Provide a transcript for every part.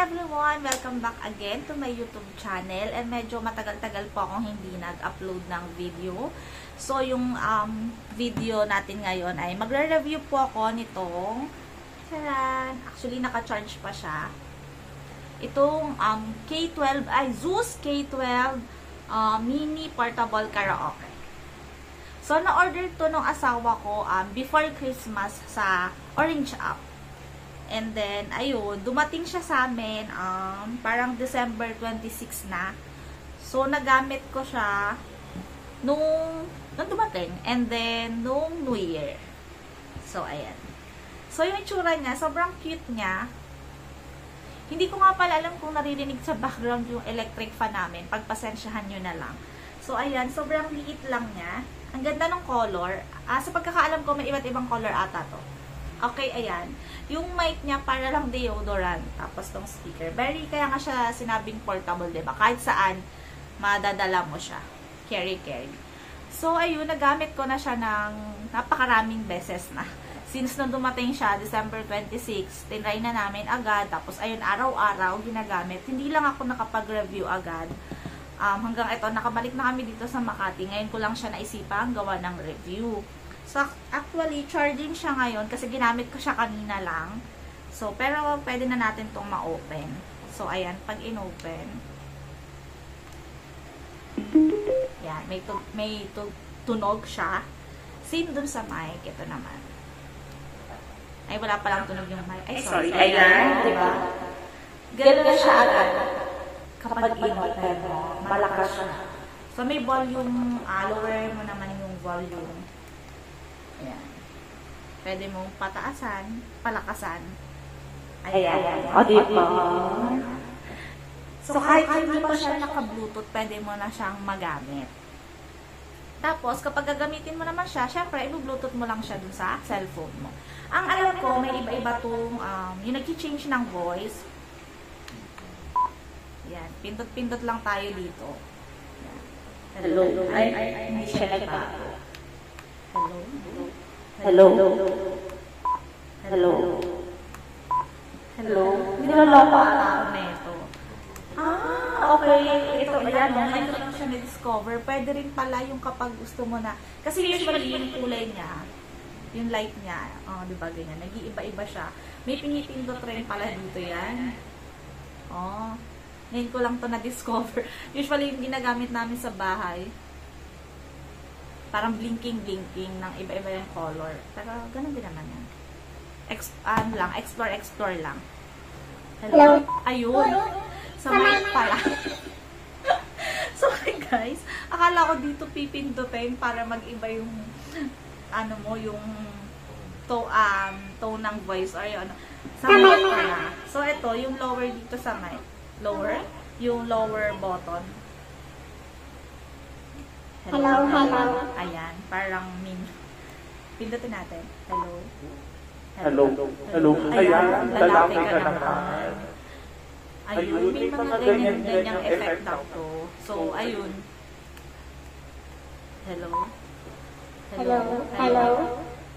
everyone! Welcome back again to my YouTube channel. And medyo matagal-tagal po akong hindi nag-upload ng video. So, yung video natin ngayon ay magre-review po ako nitong actually, naka-charge pa siya. Itong K12, Zeus K12 Mini Portable Karaoke. So, na-order to nung asawa ko before Christmas sa Orange App. And then, ayun, dumating siya sa amin, parang December 26 na. So, nagamit ko siya nung dumating. And then, nung New Year. So, ayan. So, yung itsura niya, sobrang cute niya. Hindi ko nga pala alam kung naririnig sa background yung electric fan namin. Pagpasensyahan nyo na lang. So, ayan, sobrang liit lang niya. Ang ganda ng color. Sa pagkakaalam ko, may iba't ibang color ata to. Okay, ayan. Yung mic niya para lang deodorant. Tapos tong speaker. Kaya nga siya sinabing portable, diba? Kahit saan, madadala mo siya. Carry. So, ayun, nagamit ko na siya ng napakaraming beses na. Since nung dumating siya, December 26, tinry na namin agad. Tapos, ayun, araw-araw ginagamit. Hindi lang ako nakapag-review agad. Hanggang ito, nakabalik na kami dito sa Makati. Ngayon ko lang siya naisipang gawa ng review. So, actually, charging siya ngayon kasi ginamit ko siya kanina lang. So, pero pwede na natin itong ma-open. So, ayan, pag in-open. Yan, may tunog siya. Same dun sa mic. Ito naman. Ay, wala palang tunog yung mic. Ay, sorry. Ayan, diba? Ganun na siya agad. Kapag in-open mo, malakas siya. So, may volume, lower mo naman yung volume. Ayan. Pwede mong pataasan, palakasan. Ayan. O, diba? So, kahit hindi pa siya naka-Bluetooth, pwede mo na siyang magamit. Tapos, kapag gagamitin mo naman siya, syempre, i-Bluetooth mo lang siya dun sa cellphone mo. Ang alam ko, may iba-iba itong, yung nag-change ng voice. Ayan. Pindot-pindot lang tayo dito. Ayan. Hello. Ay, hindi siya nagbago. Hello. Hello. Hello. Hello. Niloloko ata ako na ito. Okay. Ito, ayan. Ngayon lang siya na-discover. Pwede rin pala yung kapag gusto mo na. Kasi usually yung kulay niya, yung light niya, diba ganyan, nag-iiba-iba siya. May pinipindot rin pala dito yan. Ngayon ko lang to na-discover. Usually yung ginagamit namin sa bahay, parang blinking ng iba-iba yung color. Pero, ganun din naman yan. Explore lang. Hello? Ayun. Sa mic pala. So, okay guys. Akala ko dito pipindutin para mag-iba yung, yung tone ng voice or yung sa mic pala. So, ito, yung lower dito sa mic. Lower? Yung lower button. Hello. Ayan, parang pindutin natin. Hello. Ayan, lalaki ka naman. Ayun, may mga ganyang effect daw to. So, ayun. Hello.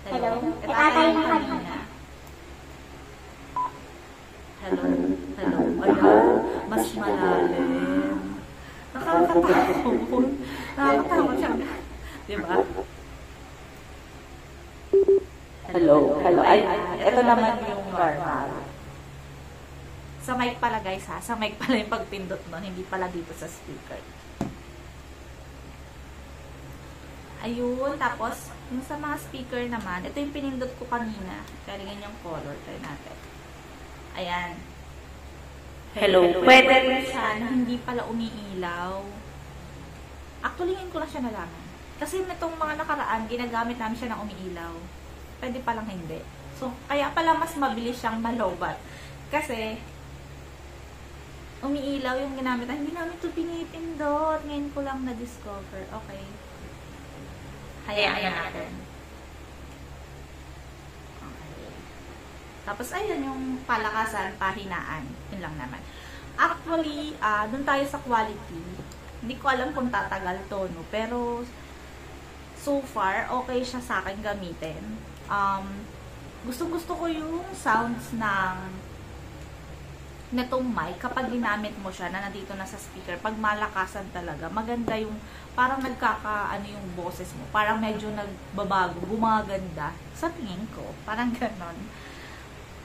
Ito ata yung kanina. Hello. Ayun, mas malalim. Nakakatakot siya. Diba? Hello. Ay, ito naman yung normal. Sa mic pala guys ha. Sa mic pala yung pagpindot nun. Hindi pala dito sa speaker. Ayun. Tapos, yung sa mga speaker naman, ito yung pinindot ko kanina. Kaya ganyan yung color. Try natin. Ayan. Hello. Pwede rin siya na hindi pala umiilaw. Actually, ngayon ko lang siya nalaman. Kasi nitong mga nakaraan, ginagamit namin siya ng umiilaw. Pwede palang hindi. So, kaya pala mas mabilis siyang malobat. Kasi, umiilaw yung ginamit. Hindi namin ito pinipindot. Ngayon ko lang na-discover. Okay. Hayaan natin. Tapos, ayun, yung palakasan, pahinaan. Yun lang naman. Actually, dun tayo sa quality. Hindi ko alam kung tatagal to, no? Pero, so far, okay siya sa akin gamitin. Gustong-gusto ko yung sounds ng netong mic, kapag ginamit mo siya na nandito na sa speaker, pag malakasan talaga, maganda yung, parang yung boses mo, parang medyo nagbabago, gumaganda, sa tingin ko, parang ganon.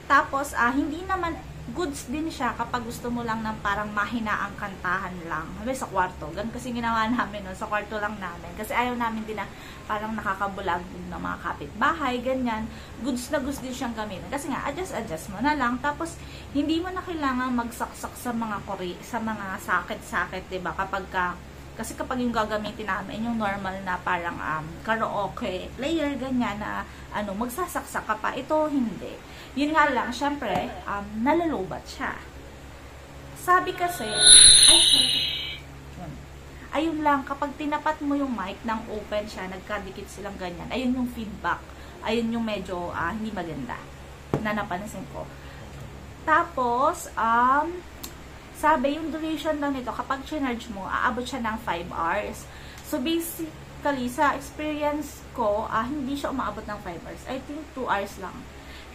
Tapos, hindi naman, goods din siya kapag gusto mo lang ng parang mahinaang kantahan lang. Habi sa kwarto. Ganun kasi ginawa namin nun. Sa kwarto lang namin. Kasi ayaw namin din na parang nakakabulag ng mga kapitbahay, ganyan. Goods na goods din siyang gamitin. Kasi nga, adjust mo na lang. Tapos, hindi mo na kailangan magsaksak sa mga sa mga sakit-sakit, diba? Kasi kapag yung gagamitin namin, yung normal na parang karaoke player, ganyan na magsasaksak ka pa. Ito, hindi. Yun nga lang, syempre, nalalobat siya. Sabi kasi, ayun lang, kapag tinapat mo yung mic ng open siya, nagkadikit silang ganyan, ayun yung feedback. Ayun yung medyo hindi maganda na napansin ko. Tapos, sabi, yung duration lang nito, kapag charge mo, aabot siya ng 5 hours. So, basically, sa experience ko, hindi siya umaabot ng 5 hours. I think 2 hours lang.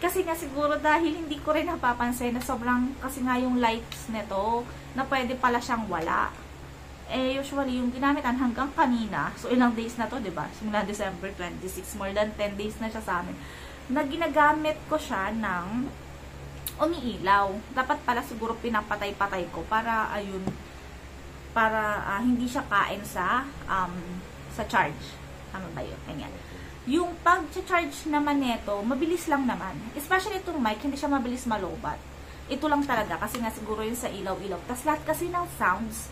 Kasi nga siguro dahil hindi ko rin napapansin na sobrang, kasi nga yung lights nito, na pwede pala siyang wala. Usually, yung ginamitan hanggang kanina, so ilang days na to, diba? Simula December 26, more than 10 days na siya sa amin, na ginagamit ko siya ng umiilaw. Dapat pala siguro pinapatay-patay ko para, hindi siya kain sa charge. Tama ba yun? Ganyan. Yung pag-charge naman nito, mabilis lang naman. Especially itong mic, hindi siya mabilis malobat. Ito lang talaga, kasi nga siguro yun sa ilaw-ilaw. Tapos lahat kasi ng sounds,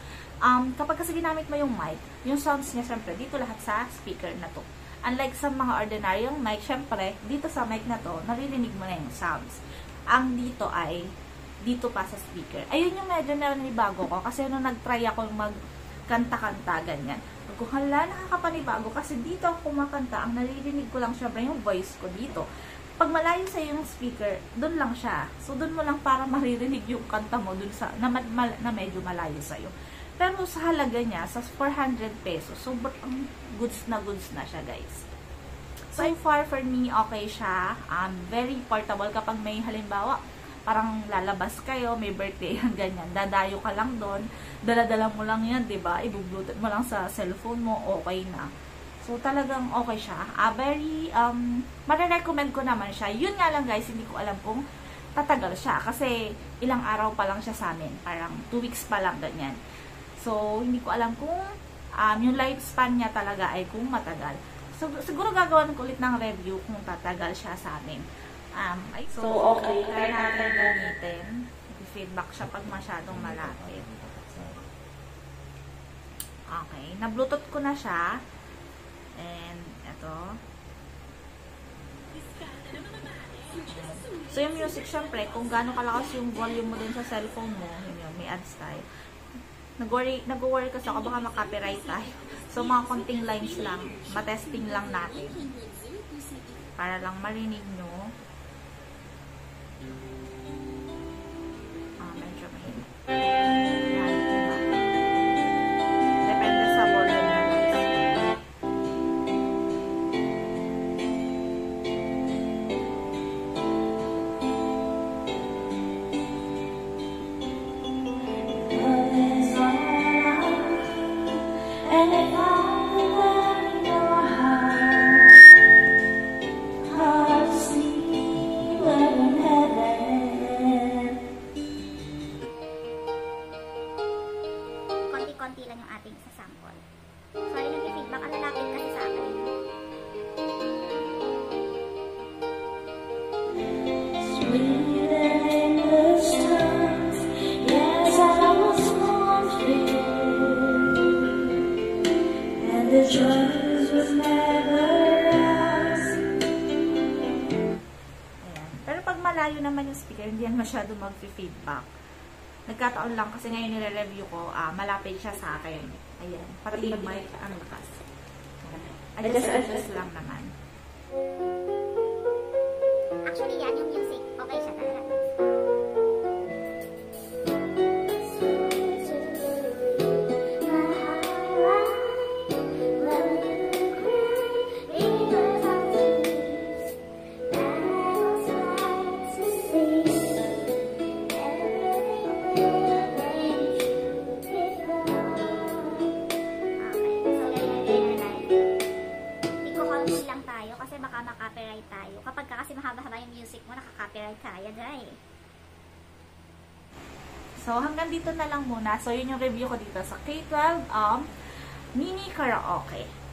kapag kasi ginamit mo yung mic, yung sounds niya, syempre, dito lahat sa speaker na to. Unlike sa mga ordinaryong mic, syempre, dito sa mic na to, naririnig mo na yung sounds. Ang dito ay, dito pa sa speaker. Ayun yung medyo nanibago ko, kasi nung nag-try ako magkanta-kanta, ganyan. Kung hala, nakakapanibago kasi dito ako kumakanta, ang naririnig ko lang syempre yung voice ko dito. Pag malayo sa yung speaker, doon lang siya. So, doon mo lang para maririnig yung kanta mo doon sa, na medyo malayo sa'yo. Pero sa halaga niya, sa 400 pesos, sobrang goods na siya, guys. So far, for me, okay siya. Very portable kapag may halimbawa, parang lalabas kayo, may birthday, ganyan, dadayo ka lang doon, dala-dala mo lang yan, diba? I-bluetooth mo lang sa cellphone mo, okay na. So, talagang okay siya. Very, marirecommend ko naman siya. Yun nga lang guys, hindi ko alam kung tatagal siya. Kasi, ilang araw pa lang siya sa amin. Parang 2 weeks pa lang, ganyan. So, hindi ko alam kung yung lifespan niya talaga ay kung matagal. So, siguro gagawan ko ulit ng review kung tatagal siya sa amin. So, okay. Try natin gamitin. I-feedback siya pag masyadong malapit. Okay. Na-bluetooth ko na siya. And, ito. So, yung music, syempre, kung gaano kalakas yung volume mo din sa cellphone mo, yun, may ads tayo. Nag-worry kasi ako, baka makapiright tayo. So, mga konting lines lang. Matesting lang natin. Para lang marinig nyo. Medyo mahina. Depende sa volume na guys. Konti lang yung ating sa sample. Sorry, nag-feedback. Ang lalapit kasi sa akin. Sweet English tongues, yes, I was once and the choice was never ours. Ayan. Pero pag malayo naman yung speaker, hindi yan masyado mag-feedback. Nagkataon lang kasi ngayon nire-review ko, malapit siya sa akin. Ayan. Pati yung mic, kas. Adjust lang naman. Actually, yan yung music. Okay siya talaga. Iko-konti lang tayo kasi baka maka-copyright tayo. Kapag kasi mahaba-haba yung music mo, nakaka-copyright tayo, dahil. So, hanggang dito na lang muna. So, yun yung review ko dito sa K-12 Mini Karaoke.